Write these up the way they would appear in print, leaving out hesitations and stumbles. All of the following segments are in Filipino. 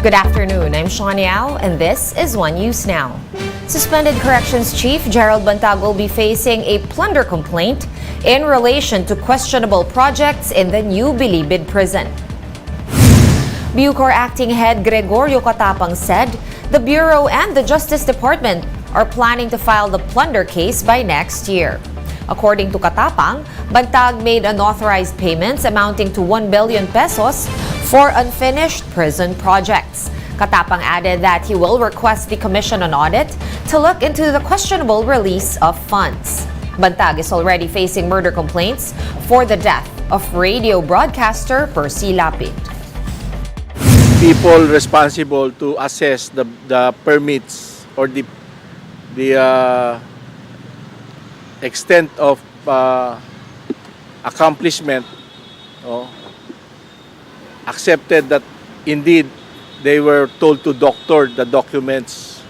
Good afternoon, I'm Sean Yao, and this is One News Now. Suspended Corrections Chief Gerald Bantag will be facing a plunder complaint in relation to questionable projects in the new Bilibid prison. Bucor Acting Head Gregorio Catapang said the Bureau and the Justice Department are planning to file the plunder case by next year. According to Catapang, Bantag made unauthorized payments amounting to 1 billion pesos for unfinished prison projects. Catapang added that he will request the Commission on Audit to look into the questionable release of funds. Bantag is already facing murder complaints for the death of radio broadcaster Percy Lapid. People responsible to assess the permits or the extent of accomplishment accepted that indeed they were told to doctor the documents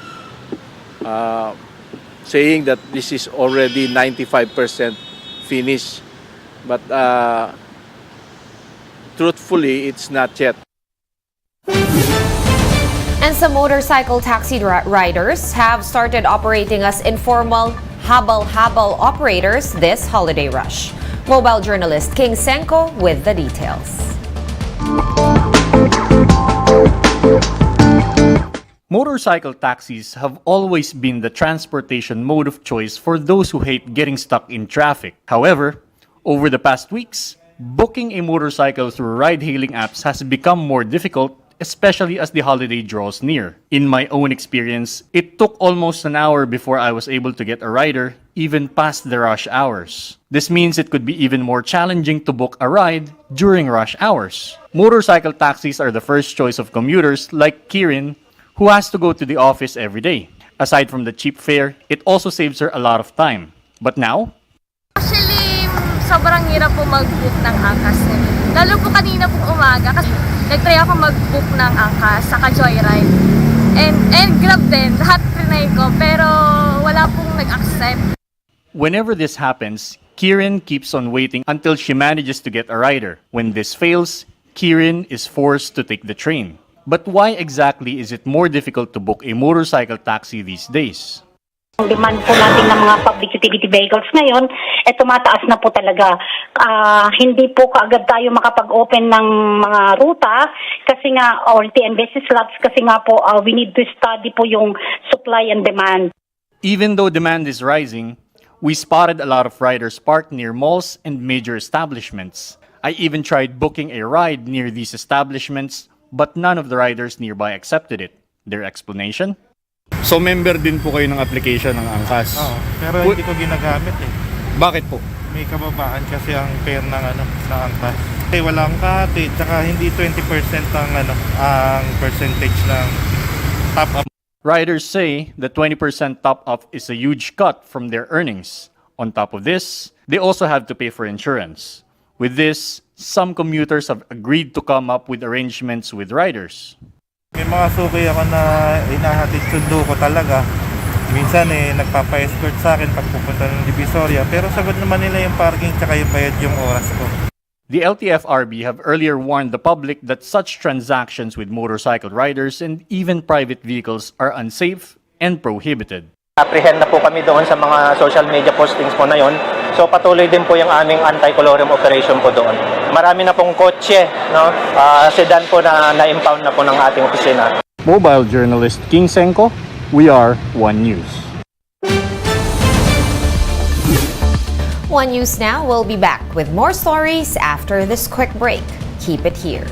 saying that this is already 95% finished, but truthfully it's not yet. And some motorcycle taxi riders have started operating as informal habal-habal operators this holiday rush. Mobile journalist King Senko with the details. Motorcycle taxis have always been the transportation mode of choice for those who hate getting stuck in traffic. However, over the past weeks, booking a motorcycle through ride-hailing apps has become more difficult, especially as the holiday draws near. In my own experience, it took almost an hour before I was able to get a rider, even past the rush hours. This means it could be even more challenging to book a ride during rush hours. Motorcycle taxis are the first choice of commuters like Kirin, who has to go to the office every day. Aside from the cheap fare, it also saves her a lot of time. But now? Actually, sobrang hirap po mag-book ng angkas. Lalo po kanina pong umaga kasi nag-try ako mag-book ng angkas saka joyride. And Grab din, lahat trinay ko pero wala pong nag-accept. Whenever this happens, Kirin keeps on waiting until she manages to get a rider. When this fails, Kirin is forced to take the train. But why exactly is it more difficult to book a motorcycle taxi these days? Ang demand po natin ng mga public utility vehicles ngayon, tumataas na po talaga. Hindi po kaagad tayo makapag-open ng mga ruta kasi nga, or TNVC slots kasi nga po, we need to study po yung supply and demand. Even though demand is rising, we spotted a lot of riders parked near malls and major establishments. I even tried booking a ride near these establishments, but none of the riders nearby accepted it. Their explanation? So member din po kayo ng application ng Angkas? Oo, pero hindi ko ginagamit eh. Bakit po? May kababaan kasi ang fare ng ng Angkas. Eh walang cut, tsaka hindi 20% ang percentage ng top up. Riders say the 20% top-up is a huge cut from their earnings. On top of this, they also have to pay for insurance. With this, some commuters have agreed to come up with arrangements with riders. May mga suki ako na hinahatid sundo ko talaga. Minsan nagpapa-escort sa akin pag pupunta ng Divisoria, pero sagot naman nila yung parking tsaka yung bayad yung oras ko. The LTFRB have earlier warned the public that such transactions with motorcycle riders and even private vehicles are unsafe and prohibited. Apprehend na po kami doon sa mga social media postings po na yon. So patuloy din po yung aming anti-colorium operation po doon. Marami na pong kotse, sedan po na na-impound na po ng ating opisina. Mobile journalist King Senko, we are One News. One News Now will be back with more stories after this quick break. Keep it here.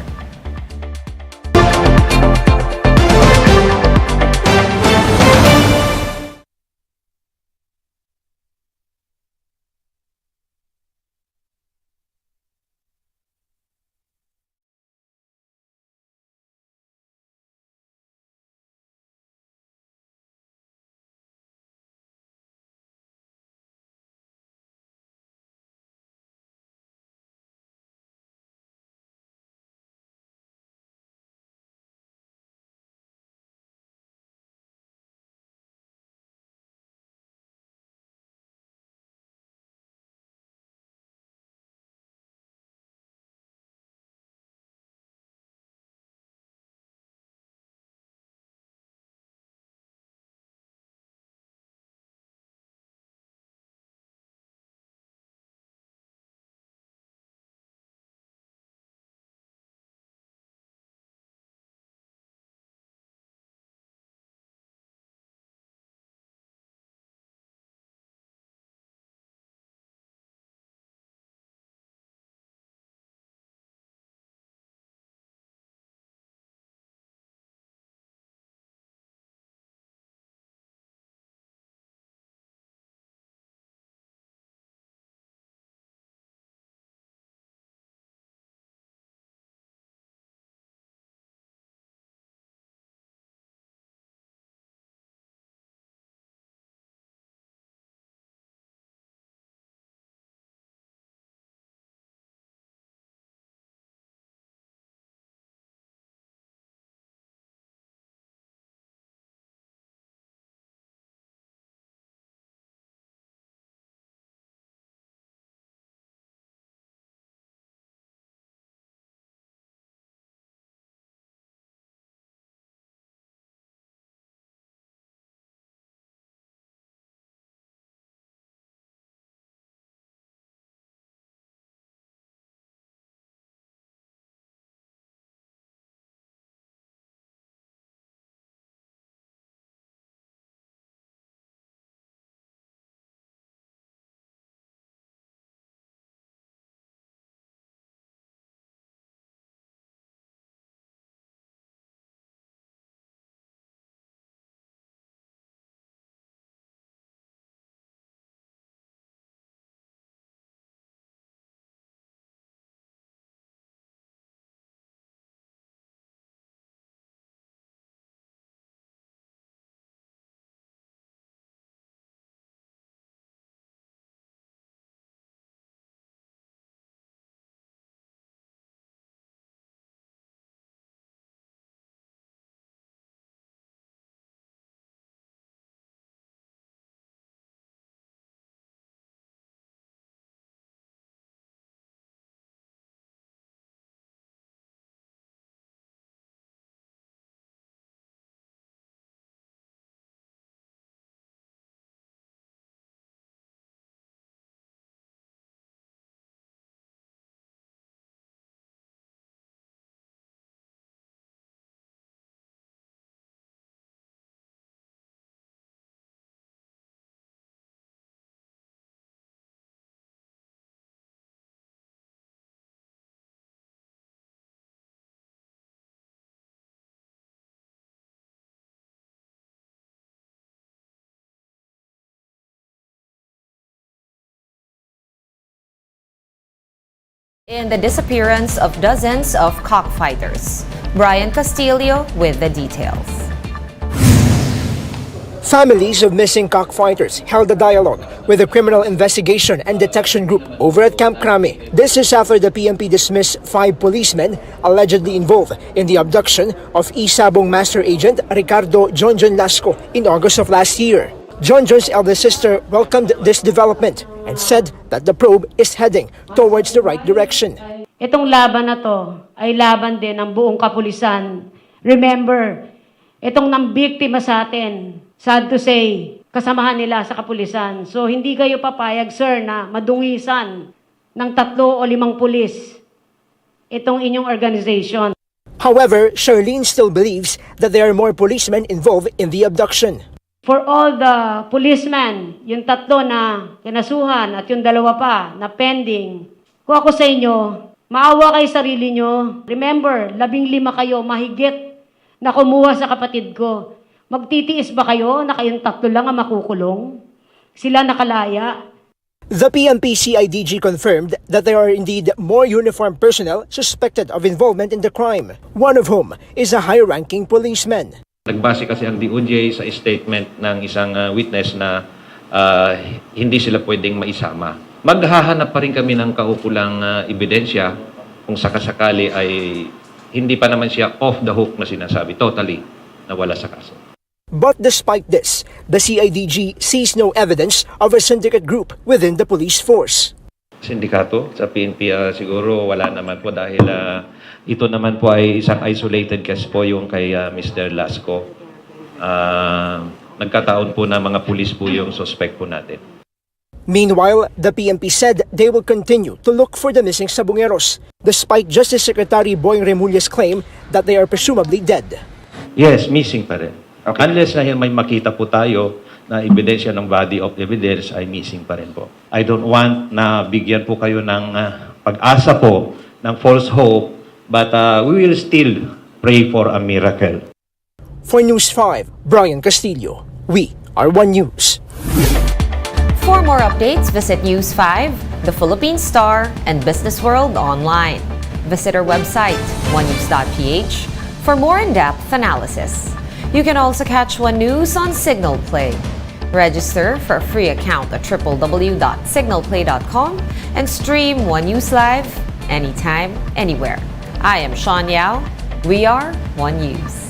in the disappearance of dozens of cockfighters. Brian Castillo with the details. Families of missing cockfighters held a dialogue with the Criminal Investigation and Detection Group over at Camp Crame. This is after the PNP dismissed 5 policemen allegedly involved in the abduction of Isabong Master Agent Ricardo Jonjon Lasco in August of last year. Jonjon's eldest sister welcomed this development and said that the probe is heading towards the right direction. Itong laban na to ay laban din ng buong kapulisan. Remember, itong nambiktima sa atin, sad to say, kasamahan nila sa kapulisan. So hindi kayo papayag, sir, na madungisan ng 3 o 5 pulis itong inyong organization. However, Charlene still believes that there are more policemen involved in the abduction. For all the policemen, yung 3 na kinasuhan at yung 2 pa na pending, kung ako sa inyo, maawa kayo sarili nyo. Remember, 15 kayo mahigit na kumuha sa kapatid ko. Magtitiis ba kayo na kayong 3 lang ang makukulong? Sila nakalaya? The PNP CIDG confirmed that there are indeed more uniformed personnel suspected of involvement in the crime, one of whom is a high-ranking policeman. Nagbase kasi ang DOJ sa statement ng isang witness na hindi sila pwedeng maisama. Maghahanap pa rin kami ng kaukulang ebidensya kung sakasakali ay hindi pa naman siya off the hook na sinasabi, totally nawala sa kaso. But despite this, the CIDG sees no evidence of a syndicate group within the police force. Sindikato sa PNP siguro wala naman po dahil ito naman po ay isang isolated case po yung kay Mr. Lasco. Nagkataon po na mga pulis po yung suspect po natin. Meanwhile, the PNP said they will continue to look for the missing Sabongeros, despite Justice Secretary Boying Remulla's claim that they are presumably dead. Yes, missing pa rin. Okay. Unless na may makita po tayo na ebidensya ng body of evidence ay missing pa rin po. I don't want na bigyan po kayo ng pag-asa po, ng false hope, but we will still pray for a miracle. For News 5, Brian Castillo, we are One News. For more updates, visit News 5, The Philippine Star, and Business World online. Visit our website, onenews.ph, for more in-depth analysis. You can also catch One News on Signal Play. Register for a free account at www.signalplay.com and stream One News Live anytime, anywhere. I am Sean Yao. We are One News.